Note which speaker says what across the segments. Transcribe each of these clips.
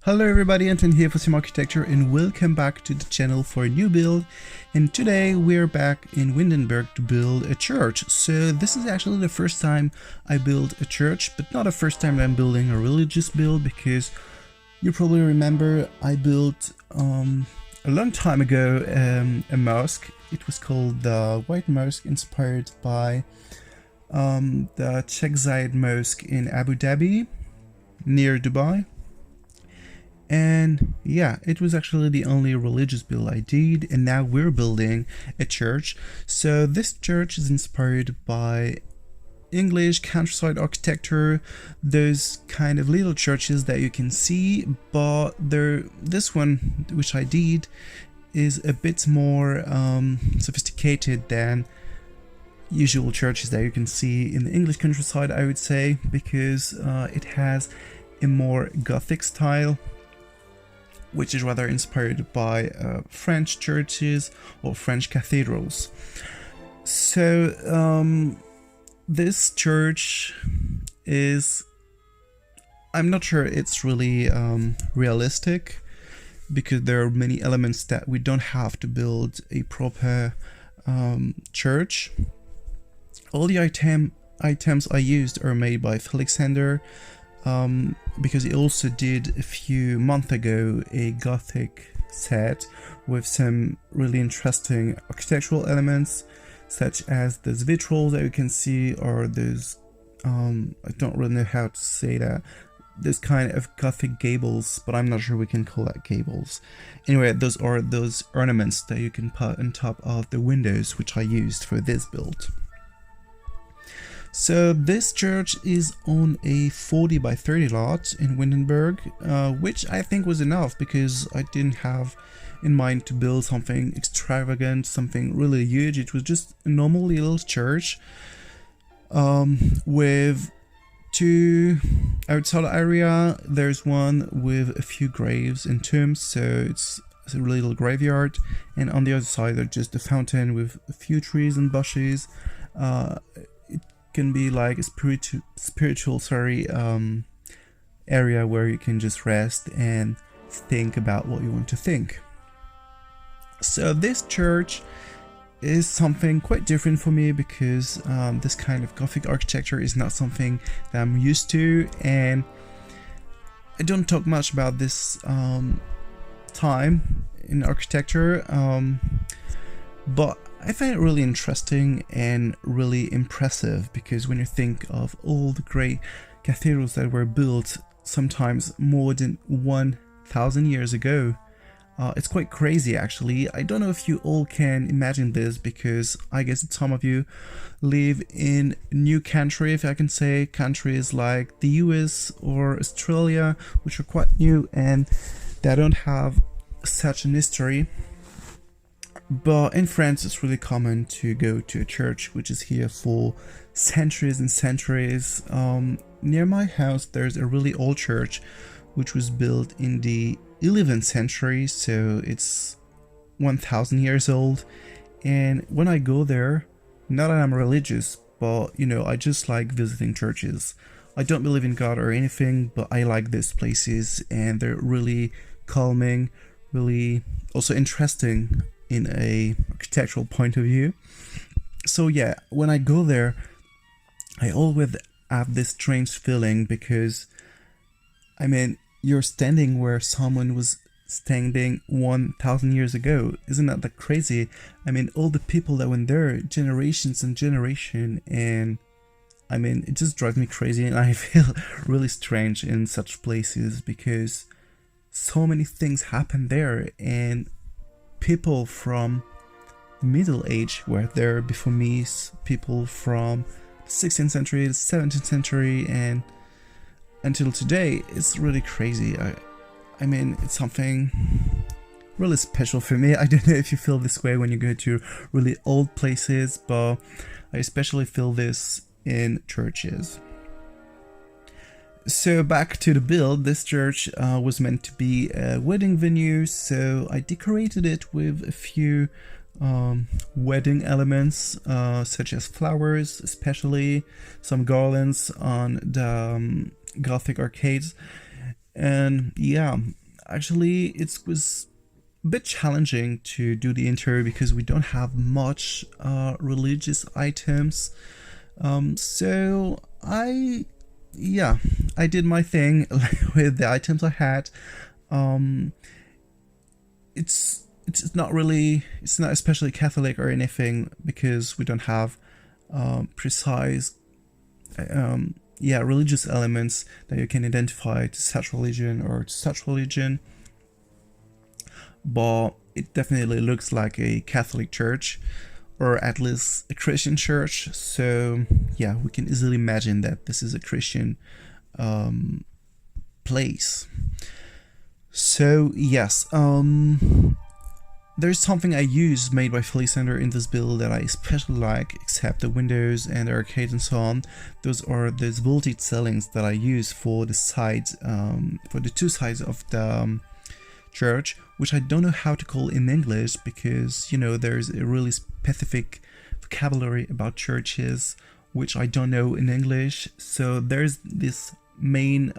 Speaker 1: Hello everybody, Antoine here for Simarchitecture and welcome back to the channel for a new build. And today we're back in Windenburg to build a church. So this is actually the first time I build a church, but not the first time I'm building a religious build, because you probably remember I built a long time ago a mosque. It was called the White Mosque, inspired by the Sheikh Zayed Mosque in Abu Dhabi near Dubai. And yeah, it was actually the only religious build I did, and now we're building a church. So this church is inspired by English countryside architecture, those kind of little churches that you can see, but this one, which I did, is a bit more sophisticated than usual churches that you can see in the English countryside, I would say, because it has a more gothic style, which is rather inspired by French churches or French cathedrals. So this church is, I'm not sure it's really realistic, because there are many elements that we don't have to build a proper church. All the items I used are made by Alexander, because he also did a few months ago a gothic set with some really interesting architectural elements, such as those vitrals that you can see, or those I don't really know how to say that, this kind of gothic gables, but I'm not sure we can call that gables. Anyway, those are those ornaments that you can put on top of the windows, which I used for this build. So this church is on a 40 by 30 lot in Windenburg, which I think was enough, because I didn't have in mind to build something extravagant, something really huge. It was just a normal little church with two outside area. There's one with a few graves and tombs, so it's a little graveyard, and on the other side there's just a fountain with a few trees and bushes. Can be like a spiritual area where you can just rest and think about what you want to think. So this church is something quite different for me, because this kind of Gothic architecture is not something that I'm used to, and I don't talk much about this time in architecture, but I find it really interesting and really impressive, because when you think of all the great cathedrals that were built sometimes more than 1,000 years ago, it's quite crazy actually. I don't know if you all can imagine this, because I guess some of you live in new country, if I can say, countries like the US or Australia, which are quite new and they don't have such an history. But in France, it's really common to go to a church which is here for centuries and centuries. Near my house, there's a really old church which was built in the 11th century, so it's 1,000 years old. And when I go there, not that I'm religious, but you know, I just like visiting churches. I don't believe in God or anything, but I like these places, and they're really calming, really also interesting in a architectural point of view. So yeah, when I go there, I always have this strange feeling, because I mean, you're standing where someone was standing 1,000 years ago. Isn't that crazy? I mean, all the people that went there, generations and generation, and I mean, it just drives me crazy, and I feel really strange in such places, because so many things happen there, and people from the Middle Age were there before me, people from the 16th century, the 17th century, and until today. It's really crazy. I mean, it's something really special for me. I don't know if you feel this way when you go to really old places, but I especially feel this in churches. So back to the build. This church was meant to be a wedding venue, so I decorated it with a few wedding elements, such as flowers, especially some garlands on the Gothic arcades, And yeah, actually it was a bit challenging to do the interior because we don't have much religious items. So yeah, I did my thing with the items I had. Um, it's not really, it's not especially Catholic or anything because we don't have precise yeah, religious elements that you can identify to such religion or to such religion, but it definitely looks like a Catholic church or at least a Christian church. So yeah, we can easily imagine that this is a Christian place. So yes, there's something I use made by Felixander in this build that I especially like, except the windows and the arcade and so on. Those are those vaulted ceilings that I use for the sides, for the two sides of the church, which I don't know how to call in English because, you know, there's a really specific vocabulary about churches which I don't know in English. So there's this main,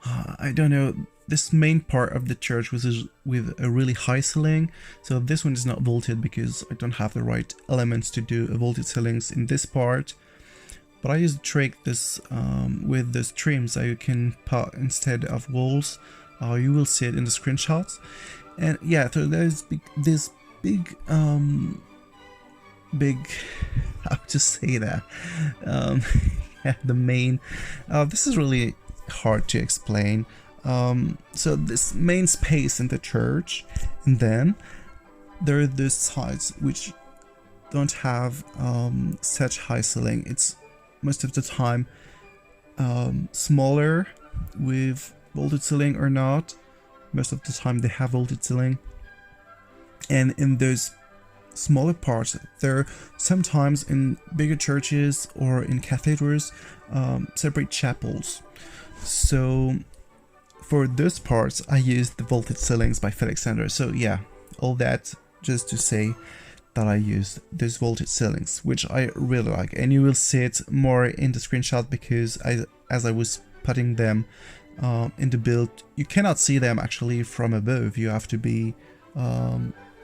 Speaker 1: I don't know, this main part of the church was with a really high ceiling. So this one is not vaulted because I don't have the right elements to do a vaulted ceilings in this part. But I use a trick this with the streams that you can put instead of walls. You will see it in the screenshots. And yeah, so there's this big how to say that, yeah, the main, this is really hard to explain. So this main space in the church, and then there are these sides which don't have such high ceiling. It's most of the time smaller with vaulted ceiling or not. Most of the time they have vaulted ceiling, and in those smaller parts there sometimes in bigger churches or in cathedrals separate chapels. So for those parts I used the vaulted ceilings by Felixander. So yeah, all that just to say that I used those vaulted ceilings, which I really like, and you will see it more in the screenshot because as I was putting them in the build, you cannot see them actually from above. You have to be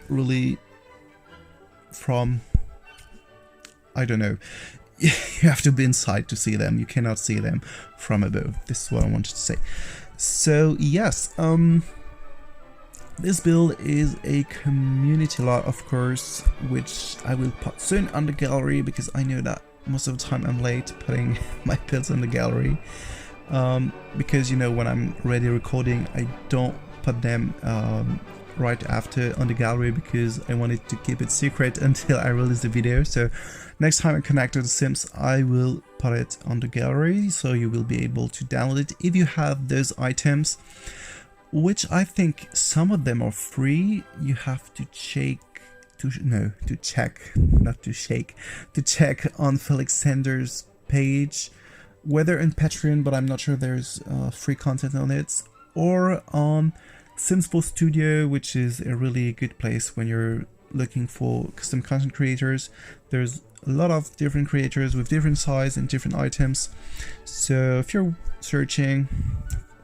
Speaker 1: really from, I don't know, you have to be inside to see them. You cannot see them from above. This is what I wanted to say. So yes, this build is a community lot, of course, which I will put soon on the gallery because I know that most of the time I'm late putting my builds on the gallery. Because, you know, when I'm ready recording, I don't put them right after on the gallery because I wanted to keep it secret until I release the video. So next time I connect to The Sims, I will put it on the gallery, so you will be able to download it if you have those items, which I think some of them are free. You have to check on Felixander's page, whether in Patreon, but I'm not sure there's free content on it, or on Sims4 Studio, which is a really good place when you're looking for custom content creators. There's a lot of different creators with different size and different items. So if you're searching,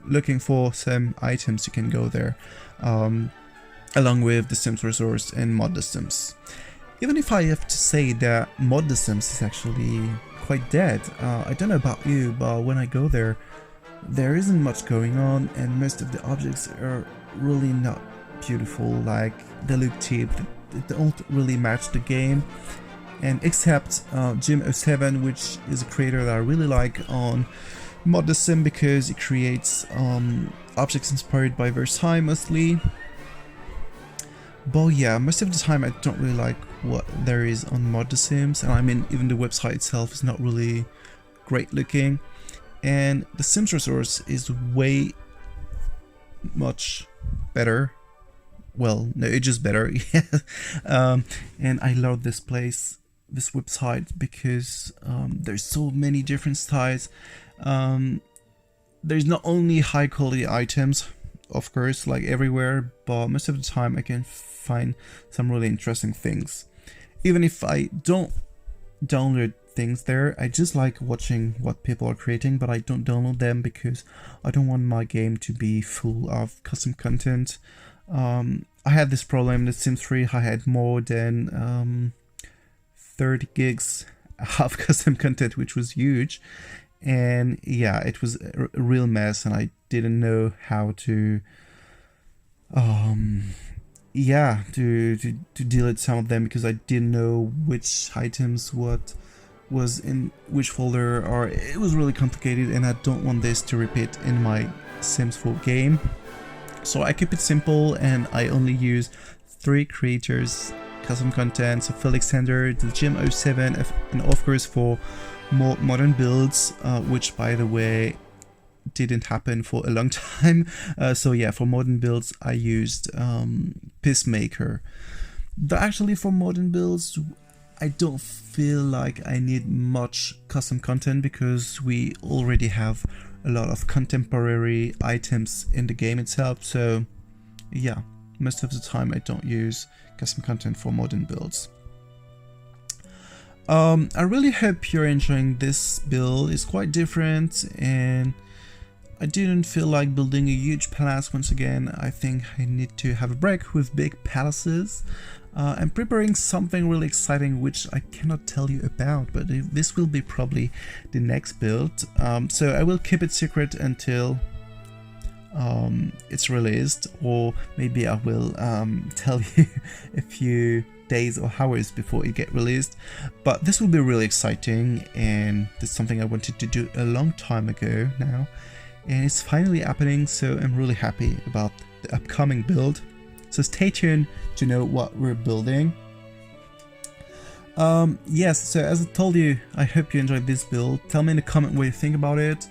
Speaker 1: looking for some items, you can go there, along with the Sims Resource and Mod the Sims. Even if I have to say that Mod the Sims is actually quite dead. I don't know about you, but when I go there, there isn't much going on, and most of the objects are really not beautiful. Like, they look cheap, they don't really match the game. And except Jim07, which is a creator that I really like on Mod the Sim because it creates objects inspired by Versailles mostly. But yeah, most of the time I don't really like what there is on Mod the Sims, and I mean even the website itself is not really great looking. And the Sims Resource is way much better. Well, no, it's just better. And I love this place, this website, because there's so many different styles. There's not only high quality items, of course, like everywhere, but most of the time I can find some really interesting things. Even if I don't download things there. I just like watching what people are creating, but I don't download them because I don't want my game to be full of custom content. I had this problem in The Sims 3. I had more than 30 gigs of custom content, which was huge. And yeah, it was a real mess, and I didn't know how to to delete some of them because I didn't know which items what was in which folder, or it was really complicated, and I don't want this to repeat in my Sims 4 game. So I keep it simple, and I only use 3 creators custom content, so Felix Sander, the Gym 07, and of course for more modern builds, which by the way didn't happen for a long time. So yeah, for modern builds I used Peacemaker. But actually for modern builds I don't feel like I need much custom content because we already have a lot of contemporary items in the game itself. So yeah, most of the time I don't use custom content for modern builds. I really hope you're enjoying this build. It's quite different, and I didn't feel like building a huge palace once again. I think I need to have a break with big palaces. I'm preparing something really exciting which I cannot tell you about, but this will be probably the next build. So I will keep it secret until it's released, or maybe I will tell you a few days or hours before it get released. But this will be really exciting, and this is something I wanted to do a long time ago now, and it's finally happening, so I'm really happy about the upcoming build. So stay tuned to know what we're building. Yes, so as I told you, I hope you enjoyed this build. Tell me in the comment what you think about it.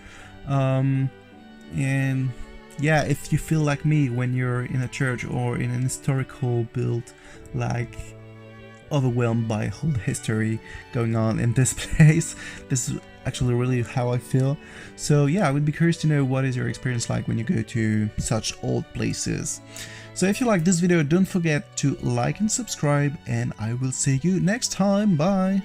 Speaker 1: And yeah, if you feel like me when you're in a church or in an historical build, like overwhelmed by all the history going on in this place. This is actually really how I feel. So yeah, I would be curious to know what is your experience like when you go to such old places. So if you like this video, don't forget to like and subscribe, and I will see you next time. Bye!